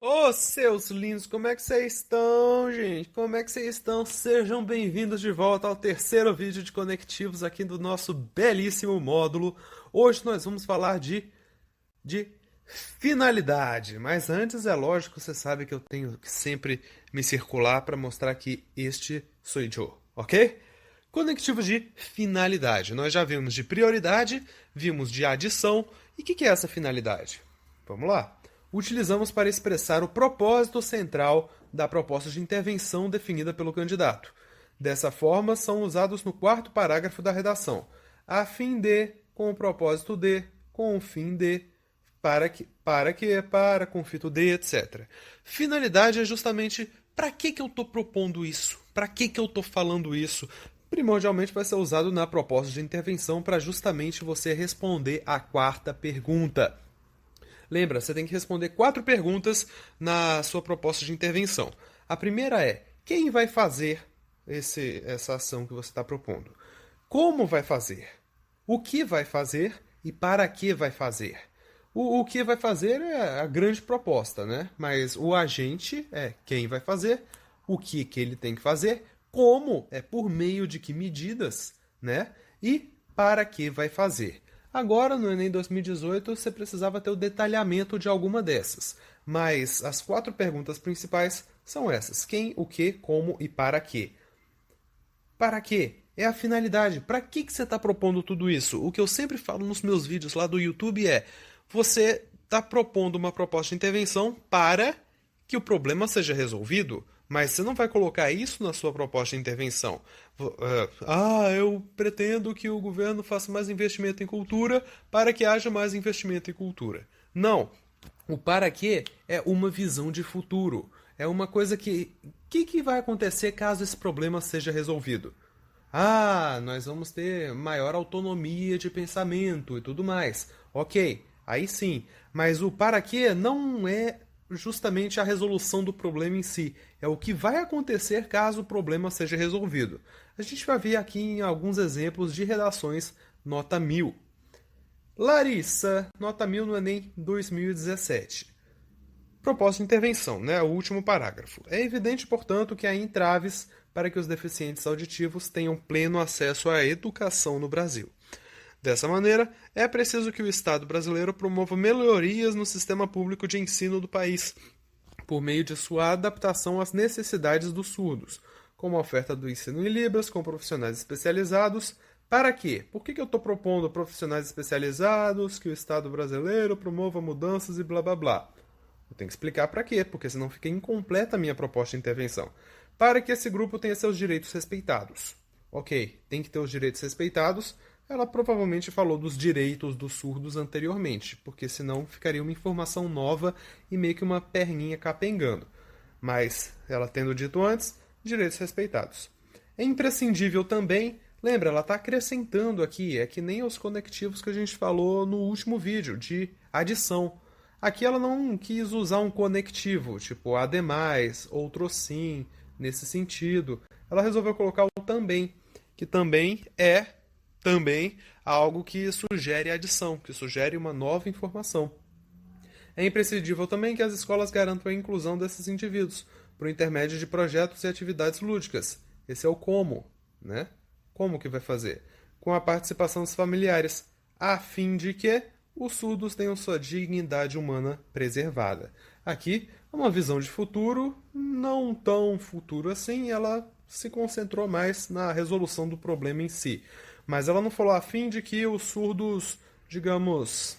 Ô, seus lindos, como é que vocês estão, gente? Como é que vocês estão? Sejam bem-vindos de volta ao terceiro vídeo de conectivos aqui do nosso belíssimo módulo. Hoje nós vamos falar de finalidade, mas antes é lógico, você sabe que eu tenho que sempre me circular para mostrar que este sou eu, ok? Conectivos de finalidade. Nós já vimos de prioridade, vimos de adição. E o que é essa finalidade? Vamos lá. Utilizamos para expressar o propósito central da proposta de intervenção definida pelo candidato. Dessa forma, são usados no quarto parágrafo da redação, a fim de, com o propósito de, com o fim de, para, com o fito de, etc. Finalidade é justamente para que eu estou propondo isso? Para que eu estou falando isso? Primordialmente vai ser usado na proposta de intervenção para justamente você responder a quarta pergunta. Lembra, você tem que responder 4 perguntas na sua proposta de intervenção. A primeira é: quem vai fazer essa ação que você está propondo? Como vai fazer? O que vai fazer e para que vai fazer? O que vai fazer é a grande proposta, né? Mas o agente é quem vai fazer, o que ele tem que fazer, como é por meio de que medidas, né? E para que vai fazer. Agora, no Enem 2018, você precisava ter o detalhamento de alguma dessas. Mas as 4 perguntas principais são essas: quem, o que, como e para quê. Para quê? É a finalidade. Para que você está propondo tudo isso? O que eu sempre falo nos meus vídeos lá do YouTube é: você está propondo uma proposta de intervenção para que o problema seja resolvido, mas você não vai colocar isso na sua proposta de intervenção. Eu pretendo que o governo faça mais investimento em cultura para que haja mais investimento em cultura. Não. O para quê é uma visão de futuro. É uma coisa que... O que vai acontecer caso esse problema seja resolvido? Nós vamos ter maior autonomia de pensamento e tudo mais. Ok, aí sim. Mas o para quê não é justamente a resolução do problema em si. É o que vai acontecer caso o problema seja resolvido. A gente vai ver aqui em alguns exemplos de redações nota 1000. Larissa, nota 1000 no Enem 2017. Proposta de intervenção, né? O último parágrafo. É evidente, portanto, que há entraves para que os deficientes auditivos tenham pleno acesso à educação no Brasil. Dessa maneira, é preciso que o Estado brasileiro promova melhorias no sistema público de ensino do país, por meio de sua adaptação às necessidades dos surdos, como a oferta do ensino em Libras com profissionais especializados. Para quê? Por que eu estou propondo profissionais especializados, que o Estado brasileiro promova mudanças e blá blá blá? Eu tenho que explicar para quê, porque senão fica incompleta a minha proposta de intervenção. Para que esse grupo tenha seus direitos respeitados. Ok, tem que ter os direitos respeitados. Ela provavelmente falou dos direitos dos surdos anteriormente, porque senão ficaria uma informação nova e meio que uma perninha capengando. Mas, ela tendo dito antes, direitos respeitados. É imprescindível também, lembra, ela está acrescentando aqui, é que nem os conectivos que a gente falou no último vídeo, de adição. Aqui ela não quis usar um conectivo, tipo ademais, outro sim, nesse sentido. Ela resolveu colocar o também, que também é algo que sugere adição, que sugere uma nova informação. É imprescindível também que as escolas garantam a inclusão desses indivíduos, por intermédio de projetos e atividades lúdicas. Esse é o como, né? Como que vai fazer? Com a participação dos familiares, a fim de que os surdos tenham sua dignidade humana preservada. Aqui, uma visão de futuro, não tão futuro assim, ela se concentrou mais na resolução do problema em si. Mas ela não falou a fim de que os surdos, digamos,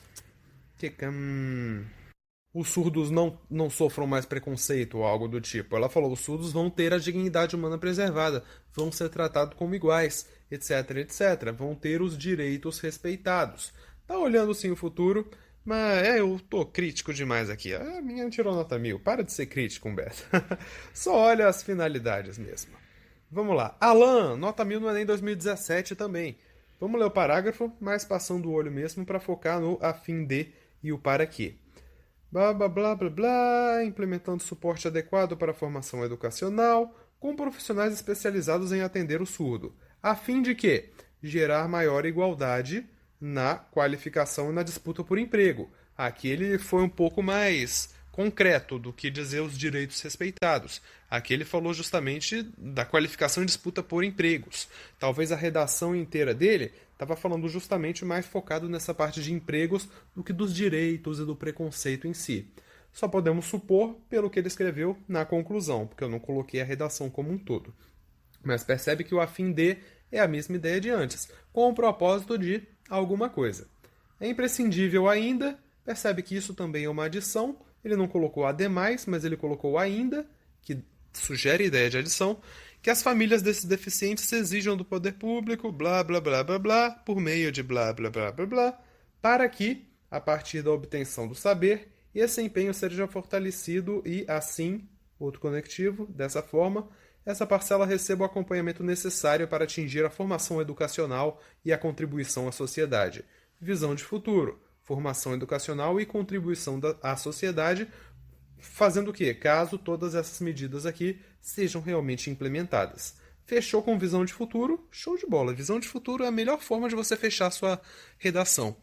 os surdos não sofram mais preconceito ou algo do tipo. Ela falou, os surdos vão ter a dignidade humana preservada, vão ser tratados como iguais, etc, etc. Vão ter os direitos respeitados. Tá olhando sim o futuro, mas eu tô crítico demais aqui. A minha tirou nota 1000. Para de ser crítico, Humberto. Só olha as finalidades mesmo. Vamos lá. Alan, nota 1000 no Enem 2017 também. Vamos ler o parágrafo, mas passando o olho mesmo para focar no a fim de e o para quê. Blá, blá, blá, blá, blá, implementando suporte adequado para a formação educacional, com profissionais especializados em atender o surdo, a fim de que gerar maior igualdade na qualificação e na disputa por emprego. Aqui ele foi um pouco mais concreto do que dizer os direitos respeitados. Aqui ele falou justamente da qualificação em disputa por empregos. Talvez a redação inteira dele estava falando justamente mais focado nessa parte de empregos do que dos direitos e do preconceito em si. Só podemos supor pelo que ele escreveu na conclusão, porque eu não coloquei a redação como um todo. Mas percebe que o a fim de é a mesma ideia de antes, com o propósito de alguma coisa. É imprescindível ainda, percebe que isso também é uma adição, ele não colocou ademais, mas ele colocou ainda, que sugere a ideia de adição, que as famílias desses deficientes exijam do poder público, blá, blá, blá, blá, blá, por meio de blá, blá, blá, blá, blá, para que, a partir da obtenção do saber, esse empenho seja fortalecido e, assim, outro conectivo, dessa forma, essa parcela receba o acompanhamento necessário para atingir a formação educacional e a contribuição à sociedade. Visão de futuro, formação educacional e contribuição à sociedade, fazendo o quê? Caso todas essas medidas aqui sejam realmente implementadas. Fechou com visão de futuro? Show de bola. Visão de futuro é a melhor forma de você fechar a sua redação.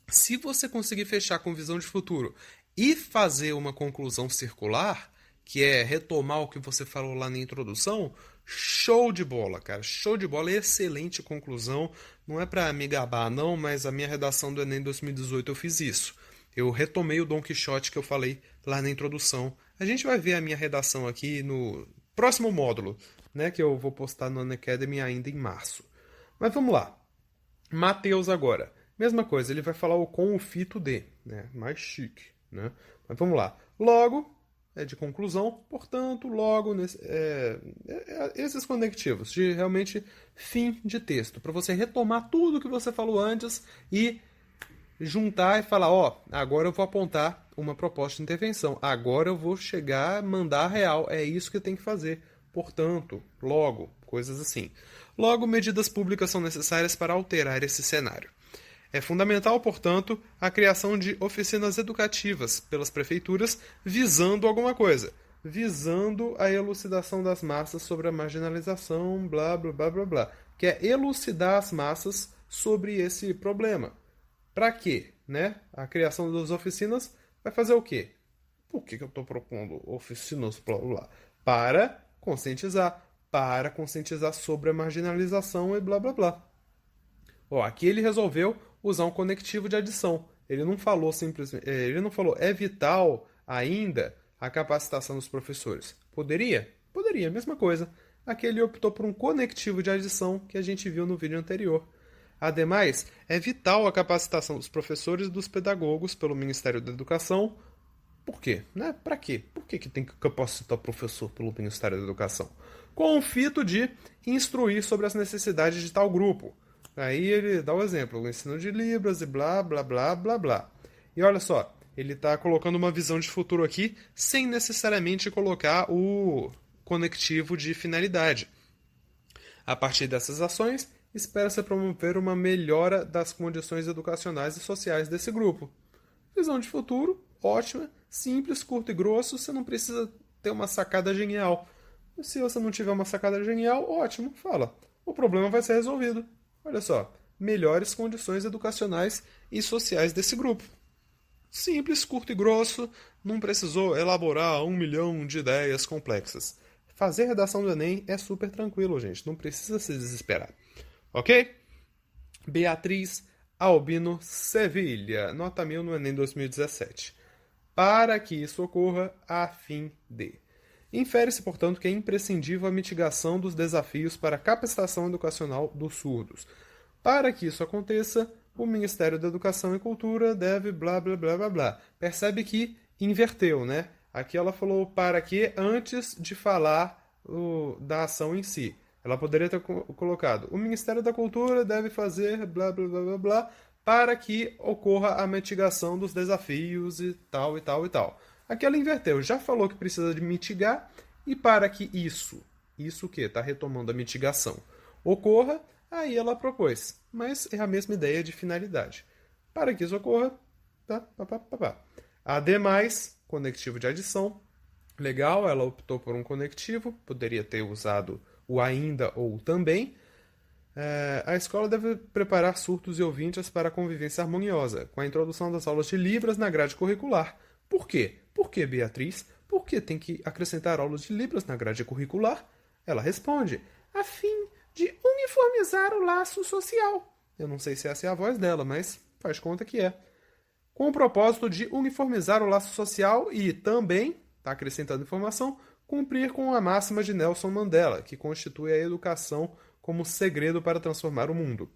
Se você conseguir fechar com visão de futuro e fazer uma conclusão circular, que é retomar o que você falou lá na introdução, show de bola, cara. Show de bola, excelente conclusão. Não é para me gabar, não, mas a minha redação do Enem 2018 eu fiz isso. Eu retomei o Dom Quixote que eu falei lá na introdução. A gente vai ver a minha redação aqui no próximo módulo, né, que eu vou postar no Unacademy ainda em março. Mas vamos lá. Mateus agora. Mesma coisa, ele vai falar o com o fito de, né? Mais chique, né? Mas vamos lá. Logo, é de conclusão, portanto, logo, esses conectivos de realmente fim de texto, para você retomar tudo que você falou antes e juntar e falar, ó, agora eu vou apontar uma proposta de intervenção, agora eu vou chegar, mandar a real, é isso que tem que fazer, portanto, logo, coisas assim. Logo, medidas públicas são necessárias para alterar esse cenário. É fundamental, portanto, a criação de oficinas educativas pelas prefeituras visando alguma coisa, visando a elucidação das massas sobre a marginalização, blá, blá, blá, blá, blá, que é elucidar as massas sobre esse problema. Para quê? Né? A criação das oficinas vai fazer o quê? Por que eu estou propondo oficinas, blá, blá, blá? Para conscientizar sobre a marginalização e blá, blá, blá. Ó, aqui ele resolveu usar um conectivo de adição. Ele não falou simplesmente, ele não falou é vital ainda a capacitação dos professores. Poderia? Poderia, mesma coisa. Aqui ele optou por um conectivo de adição que a gente viu no vídeo anterior. Ademais, é vital a capacitação dos professores e dos pedagogos pelo Ministério da Educação. Por quê? Né? Para quê? Por que tem que capacitar o professor pelo Ministério da Educação? Com o fito de instruir sobre as necessidades de tal grupo. Aí ele dá o exemplo, o ensino de Libras e blá, blá, blá, blá, blá. E olha só, ele está colocando uma visão de futuro aqui sem necessariamente colocar o conectivo de finalidade. A partir dessas ações, espera-se promover uma melhora das condições educacionais e sociais desse grupo. Visão de futuro, ótima, simples, curto e grosso, você não precisa ter uma sacada genial. Se você não tiver uma sacada genial, ótimo, fala. O problema vai ser resolvido. Olha só, melhores condições educacionais e sociais desse grupo. Simples, curto e grosso, não precisou elaborar 1 milhão de ideias complexas. Fazer redação do Enem é super tranquilo, gente, não precisa se desesperar. Ok? Beatriz Albino Sevilha, nota 1000 no Enem 2017. Para que isso ocorra, a fim de... Infere-se, portanto, que é imprescindível a mitigação dos desafios para a capacitação educacional dos surdos. Para que isso aconteça, o Ministério da Educação e Cultura deve blá, blá, blá, blá, blá. Percebe que inverteu, né? Aqui ela falou para que antes de falar da ação em si. Ela poderia ter colocado, o Ministério da Cultura deve fazer blá, blá, blá, blá, blá, para que ocorra a mitigação dos desafios e tal, e tal, e tal. Aqui ela inverteu, já falou que precisa de mitigar, e para que isso o que? Está retomando a mitigação, ocorra, aí ela propôs. Mas é a mesma ideia de finalidade. Para que isso ocorra, tá? Ademais, conectivo de adição, legal, ela optou por um conectivo, poderia ter usado o ainda ou o também. A escola deve preparar surdos e ouvintes para a convivência harmoniosa, com a introdução das aulas de Libras na grade curricular. Por quê? Por que, Beatriz? Por que tem que acrescentar aulas de Libras na grade curricular? Ela responde, a fim de uniformizar o laço social. Eu não sei se essa é a voz dela, mas faz conta que é. Com o propósito de uniformizar o laço social e também, está acrescentando informação, cumprir com a máxima de Nelson Mandela, que constitui a educação como segredo para transformar o mundo.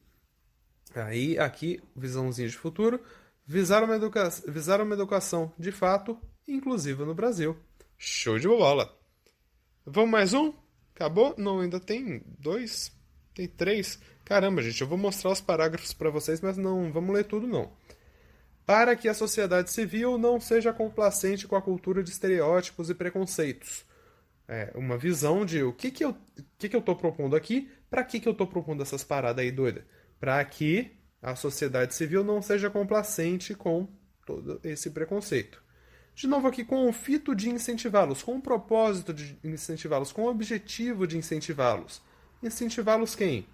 Aí, aqui, visãozinha de futuro, visar uma educação de fato inclusiva no Brasil. Show de bola! Vamos mais um? Acabou? Não, ainda tem dois? Tem três? Caramba, gente, eu vou mostrar os parágrafos para vocês, mas não vamos ler tudo, não. Para que a sociedade civil não seja complacente com a cultura de estereótipos e preconceitos. É uma visão de o que eu estou propondo aqui, para que eu estou propondo essas paradas aí doidas. Para que a sociedade civil não seja complacente com todo esse preconceito. De novo aqui, com o fito de incentivá-los, com o propósito de incentivá-los, com o objetivo de incentivá-los. Incentivá-los quem?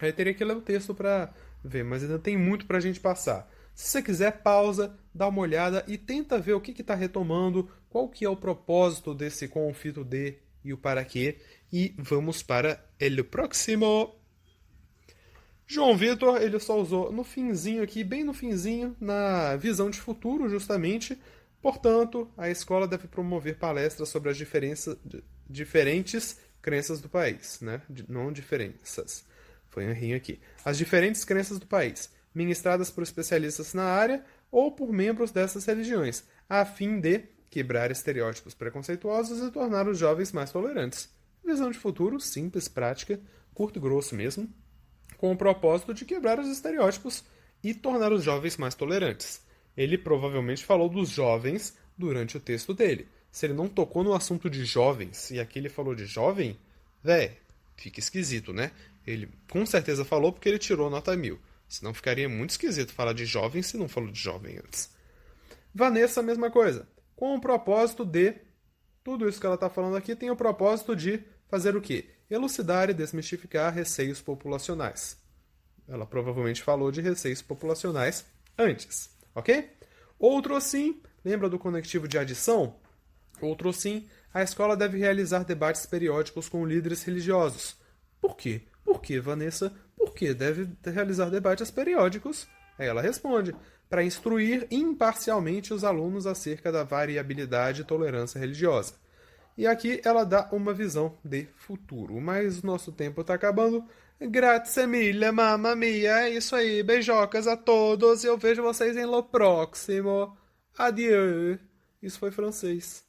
Aí teria que ler o texto para ver, mas ainda tem muito para a gente passar. Se você quiser, pausa, dá uma olhada e tenta ver o que está retomando, qual que é o propósito desse com o fito de e o para quê. E vamos para o próximo. João Vitor, ele só usou no finzinho aqui, bem no finzinho, na visão de futuro, justamente. Portanto, a escola deve promover palestras sobre as diferentes crenças do país, né? Não diferenças. Foi um errinho aqui. As diferentes crenças do país, ministradas por especialistas na área ou por membros dessas religiões, a fim de quebrar estereótipos preconceituosos e tornar os jovens mais tolerantes. Visão de futuro, simples, prática, curto e grosso mesmo, com o propósito de quebrar os estereótipos e tornar os jovens mais tolerantes. Ele provavelmente falou dos jovens durante o texto dele. Se ele não tocou no assunto de jovens e aqui ele falou de jovem, fica esquisito, né? Ele com certeza falou porque ele tirou nota 1000. Senão ficaria muito esquisito falar de jovem se não falou de jovem antes. Vanessa, a mesma coisa. Com o propósito de... Tudo isso que ela está falando aqui tem o propósito de fazer o quê? Elucidar e desmistificar receios populacionais. Ela provavelmente falou de receios populacionais antes, ok? Outro sim, lembra do conectivo de adição? Outro sim, a escola deve realizar debates periódicos com líderes religiosos. Por quê? Por que, Vanessa? Por que deve realizar debates periódicos? Aí ela responde, para instruir imparcialmente os alunos acerca da variabilidade e tolerância religiosa. E aqui ela dá uma visão de futuro. Mas o nosso tempo está acabando. Grazie mille, mamma mia. É isso aí. Beijocas a todos. Eu vejo vocês em lo próximo. Adieu. Isso foi francês.